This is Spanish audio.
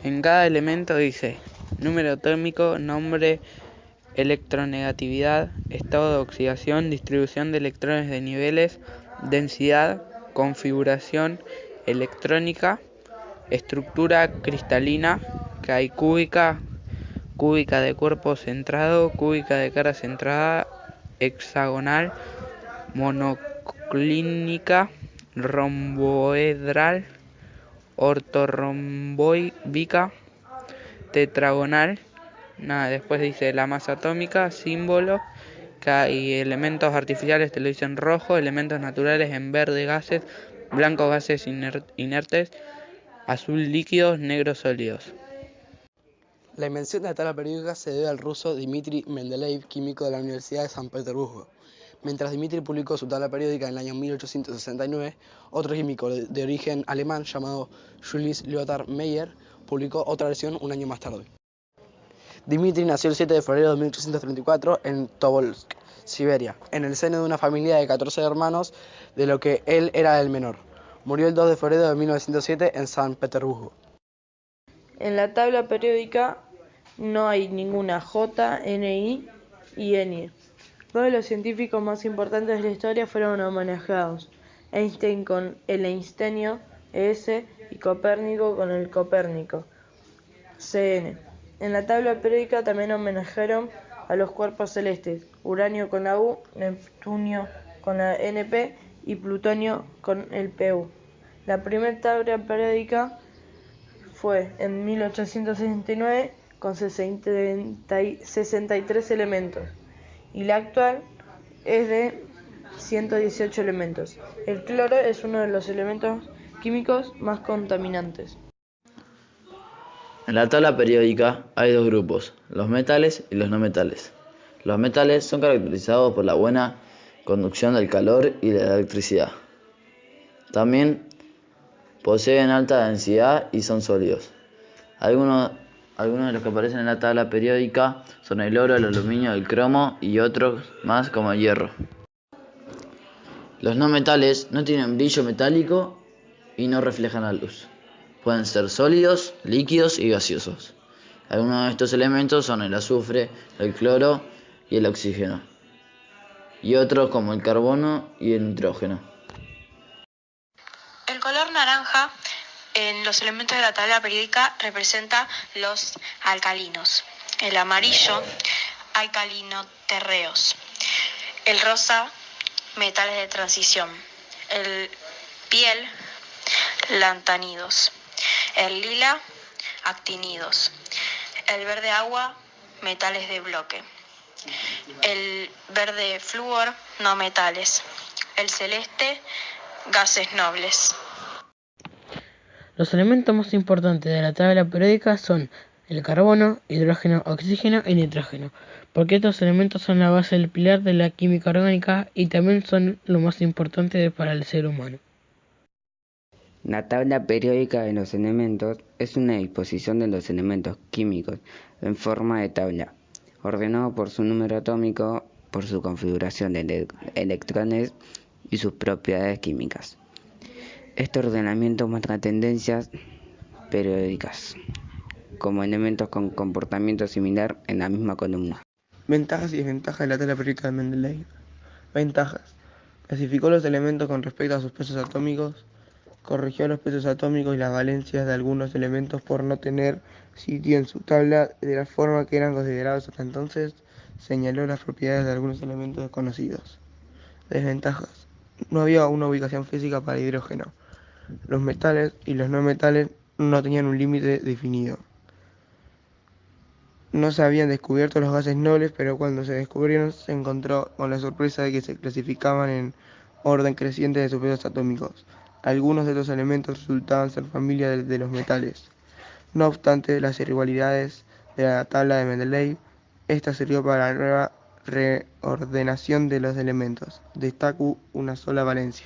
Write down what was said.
En cada elemento dice número atómico, nombre, electronegatividad, estado de oxidación, distribución de electrones de niveles, densidad, configuración electrónica, estructura cristalina, que hay cúbica, cúbica de cuerpo centrado, cúbica de cara centrada, hexagonal, monoclínica, romboedral, ortorromboica, tetragonal. Después dice la masa atómica, símbolo, que hay elementos artificiales, te lo dicen rojo, elementos naturales en verde, gases, blanco, gases inertes, azul, líquidos, negros, sólidos. La invención de la tabla periódica se debe al ruso Dmitri Mendeleev, químico de la Universidad de San Petersburgo. Mientras Dmitri publicó su tabla periódica en el año 1869, otro químico de origen alemán llamado Julius Lothar Meyer publicó otra versión un año más tarde. Dmitri nació el 7 de febrero de 1834 en Tobolsk, Siberia, en el seno de una familia de 14 hermanos, de lo que él era el menor. Murió el 2 de febrero de 1907 en San Petersburgo. En la tabla periódica no hay ninguna J, Ni y Ni. Dos de los científicos más importantes de la historia fueron homenajeados: Einstein con el einsteinio ES y Copérnico con el Copérnico CN. En la tabla periódica también homenajearon a los cuerpos celestes: Uranio con la U, Neptunio con la NP y Plutonio con el PU. La primera tabla periódica fue en 1869 con 63 elementos y la actual es de 118 elementos. El cloro es uno de los elementos químicos más contaminantes. En la tabla periódica hay dos grupos, los metales y los no metales. Los metales son caracterizados por la buena conducción del calor y de la electricidad. También poseen alta densidad y son sólidos. Algunos de los que aparecen en la tabla periódica son el oro, el aluminio, el cromo y otros más como el hierro. Los no metales no tienen brillo metálico y no reflejan la luz. Pueden ser sólidos, líquidos y gaseosos. Algunos de estos elementos son el azufre, el cloro y el oxígeno, y otros como el carbono y el nitrógeno. El color naranja en los elementos de la tabla periódica representa los alcalinos. El amarillo, alcalinoterreos. El rosa, metales de transición. El piel, lantanidos. El lila, actinidos. El verde agua, metales de bloque. El verde flúor, no metales. El celeste, gases nobles. Los elementos más importantes de la tabla periódica son el carbono, hidrógeno, oxígeno y nitrógeno, porque estos elementos son la base del pilar de la química orgánica y también son lo más importante para el ser humano. La tabla periódica de los elementos es una disposición de los elementos químicos en forma de tabla, ordenado por su número atómico, por su configuración de electrones y sus propiedades químicas. Este ordenamiento muestra tendencias periódicas, como elementos con comportamiento similar en la misma columna. Ventajas y desventajas de la tabla periódica de Mendeleev. Ventajas: clasificó los elementos con respecto a sus pesos atómicos, corrigió los pesos atómicos y las valencias de algunos elementos por no tener sitio en su tabla de la forma que eran considerados hasta entonces, señaló las propiedades de algunos elementos desconocidos. Desventajas: no había una ubicación física para el hidrógeno. Los metales y los no metales no tenían un límite definido. No se habían descubierto los gases nobles, pero cuando se descubrieron se encontró con la sorpresa de que se clasificaban en orden creciente de sus pesos atómicos. Algunos de estos elementos resultaban ser familia de los metales. No obstante las irregularidades de la tabla de Mendeleev, esta sirvió para la nueva reordenación de los elementos. Destaca una sola valencia.